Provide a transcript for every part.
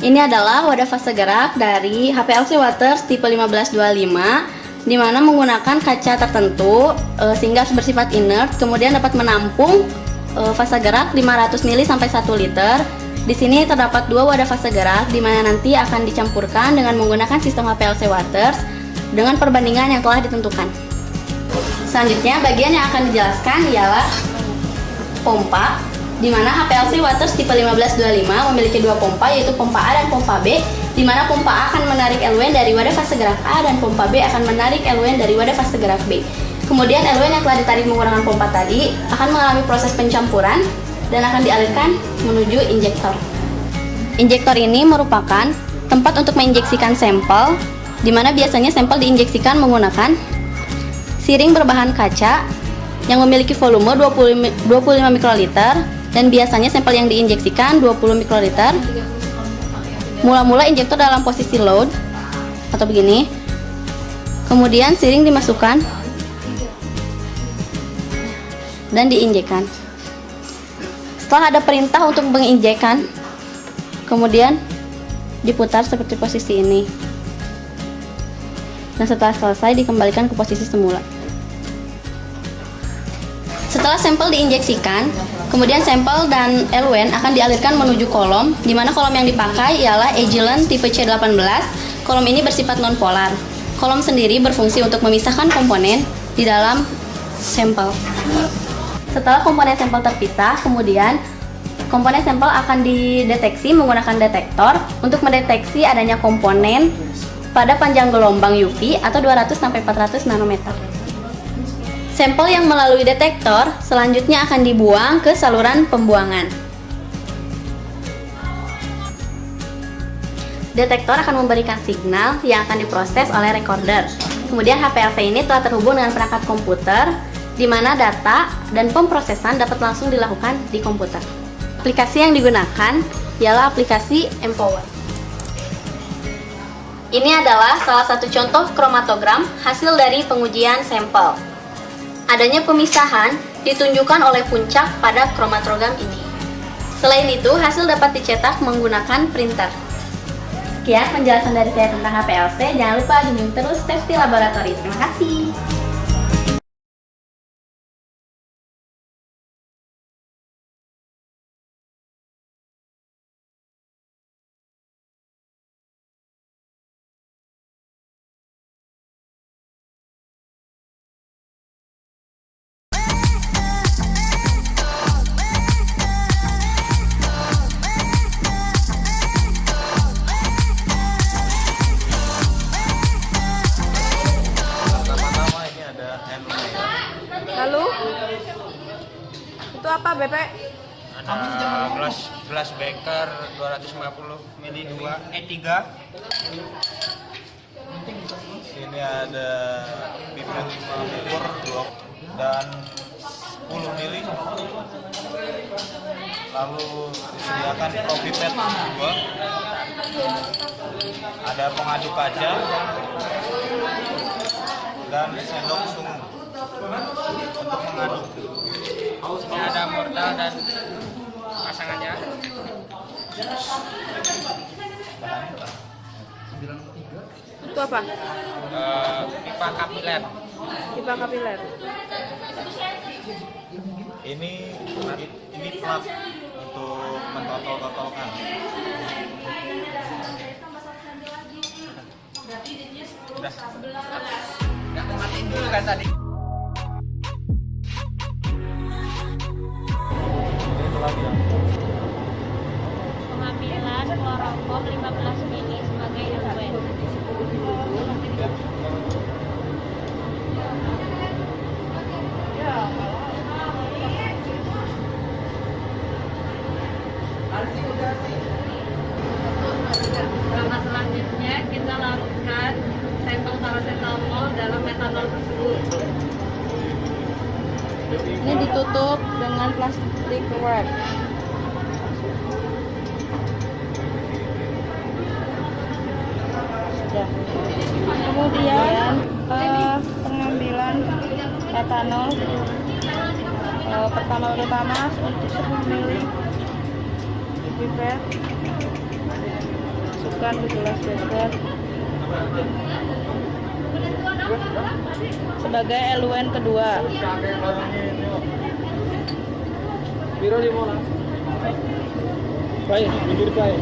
Ini adalah wadah fase gerak dari HPLC Waters tipe 1525, di mana menggunakan kaca tertentu sehingga bersifat inert, kemudian dapat menampung fase gerak 500 ml sampai 1 liter. Di sini terdapat dua wadah fase gerak, di mana nanti akan dicampurkan dengan menggunakan sistem HPLC Waters dengan perbandingan yang telah ditentukan. Selanjutnya, bagian yang akan dijelaskan ialah pompa, di mana HPLC Waters tipe 1525 memiliki dua pompa, yaitu pompa A dan pompa B, di mana pompa A akan menarik eluen dari wadah fase gerak A dan pompa B akan menarik eluen dari wadah fase gerak B. Kemudian eluen yang telah ditarik menggunakan pompa tadi akan mengalami proses pencampuran dan akan dialirkan menuju injektor. Injektor ini merupakan tempat untuk menginjeksikan sampel, di mana biasanya sampel diinjeksikan menggunakan siring berbahan kaca yang memiliki volume 25 mikroliter, dan biasanya sampel yang diinjeksikan 20 mikroliter. Mula-mula injektor dalam posisi load atau begini, kemudian siring dimasukkan dan diinjekkan. Setelah ada perintah untuk menginjekkan, kemudian diputar seperti posisi ini, dan setelah selesai dikembalikan ke posisi semula. Setelah sampel diinjeksikan, kemudian sampel dan eluen akan dialirkan menuju kolom, di mana kolom yang dipakai ialah Agilent tipe C18. Kolom ini bersifat non-polar. Kolom sendiri berfungsi untuk memisahkan komponen di dalam sampel. Setelah komponen sampel terpisah, kemudian komponen sampel akan dideteksi menggunakan detektor untuk mendeteksi adanya komponen pada panjang gelombang UV atau 200-400 nanometer. Sampel yang melalui detektor selanjutnya akan dibuang ke saluran pembuangan. Detektor akan memberikan signal yang akan diproses oleh recorder. Kemudian HPLC ini telah terhubung dengan perangkat komputer, di mana data dan pemrosesan dapat langsung dilakukan di komputer. Aplikasi yang digunakan ialah aplikasi Empower. Ini adalah salah satu contoh kromatogram hasil dari pengujian sampel. Adanya pemisahan ditunjukkan oleh puncak pada kromatogram ini. Selain itu, hasil dapat dicetak menggunakan printer. Sekian penjelasan dari saya tentang HPLC. Jangan lupa junjung terus safety laboratory. Terima kasih. Lalu itu apa BP? Ada gelas beker 250 ml 3. Sini ada pipet mengukur dan 10 ml. Lalu disediakan propipet 2. Ada pengaduk kaca dan sendok sungu untuk mengaduk. Ini ada mortal dan pasangannya. Itu apa? Pipa kapiler. Pipa kapiler. Ini plat untuk mentotol-totolkan. Udah matiin dulu kan tadi. Pengambilan kloroform 15 ml sebagai eluen. Langkah selanjutnya kita lakukan sampel paracetamol dalam metanol tersebut. Ini ditutup dengan plastik wrap. Sudah. Kemudian pengambilan etanol pertama untuk 10 ml di pipet. menunjukkan 17 beker sebagai LUN kedua. Biro di mana? Baik, pinggir baik.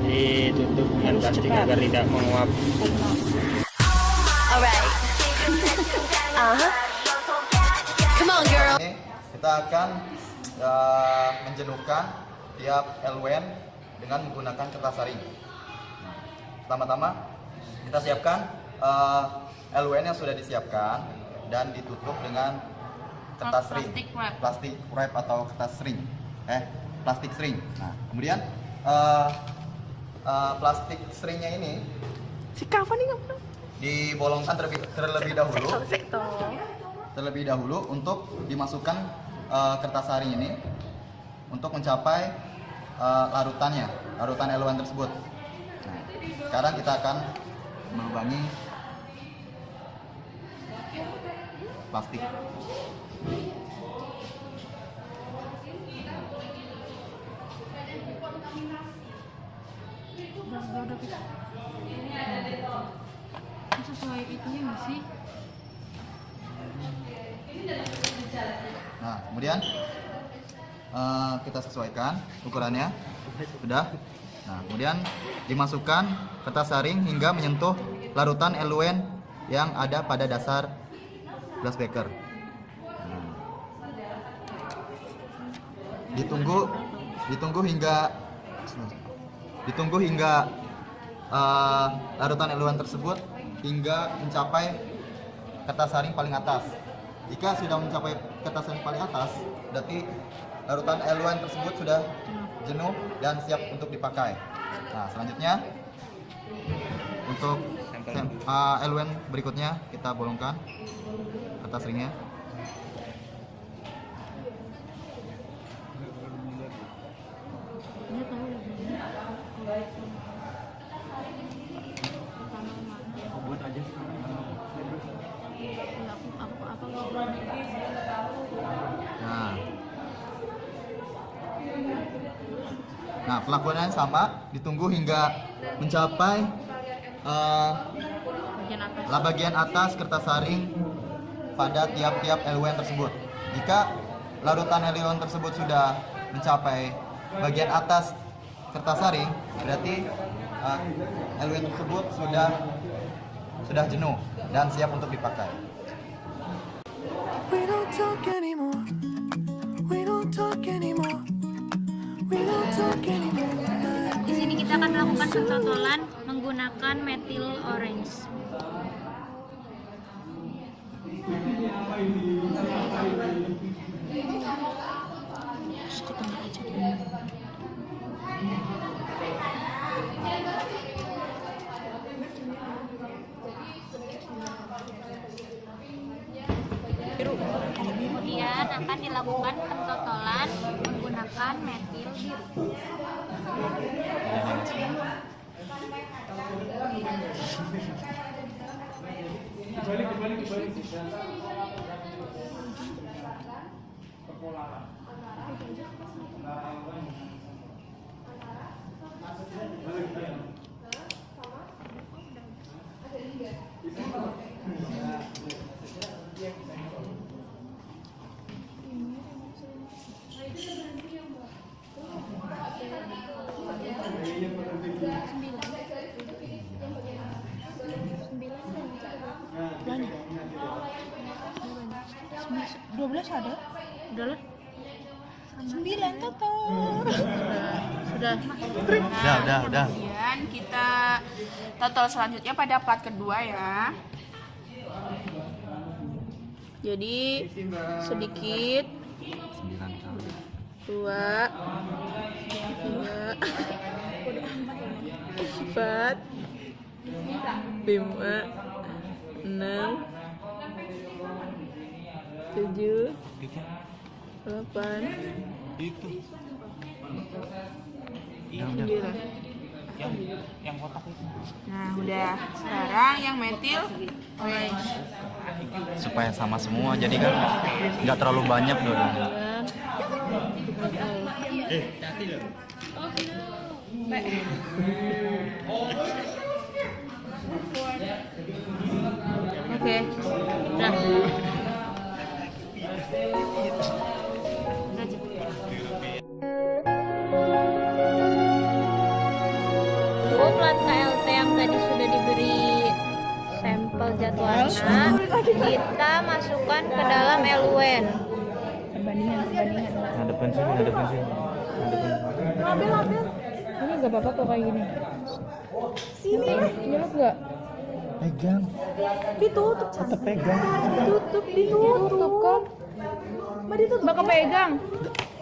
Ditutup dengan plastik agar tidak menguap. Ini kita akan menjenuhkan tiap LWN dengan menggunakan kertas saring. Pertama-tama kita siapkan LWN yang sudah disiapkan dan ditutup dengan kertas sering, plastik wrap atau kertas sering, plastik sering. Nah, kemudian plastik seringnya ini dibolongkan terlebih dahulu untuk dimasukkan kertas saring ini untuk mencapai larutan LWN tersebut. Nah, sekarang kita akan melubangi plastik. Sesuai itunya nggak sih? Nah, kemudian kita sesuaikan ukurannya. Sudah. Nah, kemudian dimasukkan kertas saring hingga menyentuh larutan LUN yang ada pada dasar gelas beker. Ditunggu hingga larutan LUN tersebut hingga mencapai kertas saring paling atas. Jika sudah mencapai kertas saring paling atas, berarti larutan LUN tersebut sudah jenuh dan siap untuk dipakai. Nah, selanjutnya untuk LUN berikutnya kita bolongkan kertas ringnya. Nah, pelakuannya sama, ditunggu hingga mencapai bagian atas kertas saring pada tiap-tiap LUN tersebut. Jika larutan LUN tersebut sudah mencapai bagian atas kertas saring, berarti LUN tersebut sudah jenuh dan siap untuk dipakai. We don't talk anymore. We don't talk anymore. We don't talk anymore. Di sini kita akan melakukan pentotolan menggunakan methyl orange. Kemudian akan dilakukan pentotolan menggunakan metil biru. Banyak. 12 ada? Udah lah. 9 total. Sudah. Udah. Kemudian kita total selanjutnya pada plat kedua ya. Jadi sedikit 2 3 4 5 6 7 8 Itu. 9. yang kotak itu. Nah, udah. Sekarang yang metil orange. Supaya sama semua, jadi kan nggak terlalu banyak dulu. Oke. Udah. Untuk plat KLT yang tadi sudah diberi sampel jadwalnya, kita masukkan ke dalam LUN. Hadapin sini. Ini nggak apa-apa kok kayak gini. Sini, nyelot nggak? Pegang. Ditutup. Tetap pegang. Ditutup kan? Mbak ditutup. Mbak kepegang.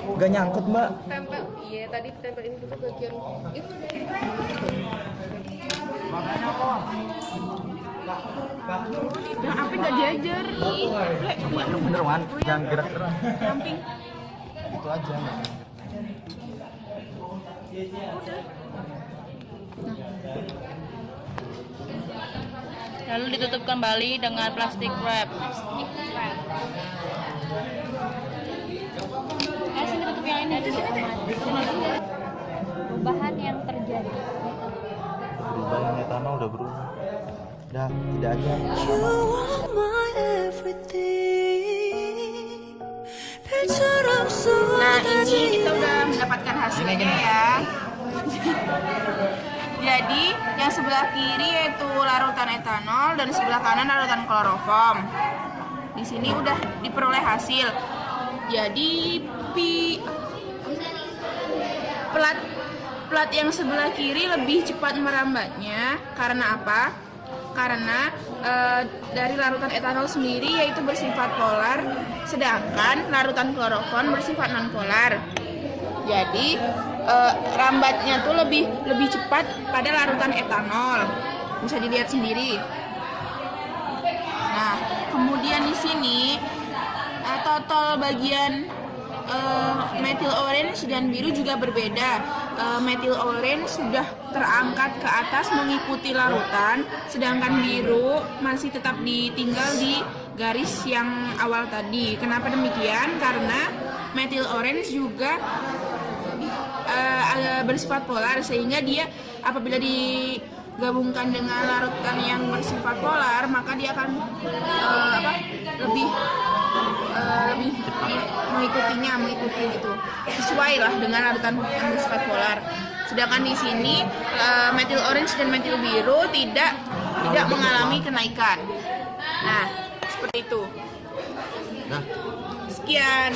Gak nyangkut, Mbak. Tempel. Iya, tadi tempelin dulu bagian itu. Yang api nggak jajar. Bener, Wan. Jangan gerak terus. Samping. Itu aja. Lalu ditutup kembali dengan plastik wrap. Sini tutup yang ini. Perubahan yang terjadi. Perubahan etanol udah berubah. Dah, tidak aja. You are my everything. 별처럼 Nah, ini 쏟아지는 kita udah mendapatkan hasilnya ya. Jadi, yang sebelah kiri yaitu larutan etanol dan sebelah kanan larutan kloroform. Di sini udah diperoleh hasil. Jadi, plat yang sebelah kiri lebih cepat merambatnya. Karena apa? Karena dari larutan etanol sendiri yaitu bersifat polar, sedangkan larutan kloroform bersifat nonpolar. Jadi rambatnya tuh lebih cepat pada larutan etanol. Bisa dilihat sendiri. Nah, kemudian di sini total bagian metil orange dan biru juga berbeda. Metil orange sudah terangkat ke atas mengikuti larutan, sedangkan biru masih tetap ditinggal di garis yang awal tadi. Kenapa demikian? Karena metil orange juga bersifat polar, sehingga dia apabila digabungkan dengan larutan yang bersifat polar, maka dia akan lebih mengikuti gitu, sesuai lah dengan larutan yang bersifat polar. Sedangkan di sini metil orange dan metil biru tidak mengalami kenaikan. Nah, seperti itu. Sekian.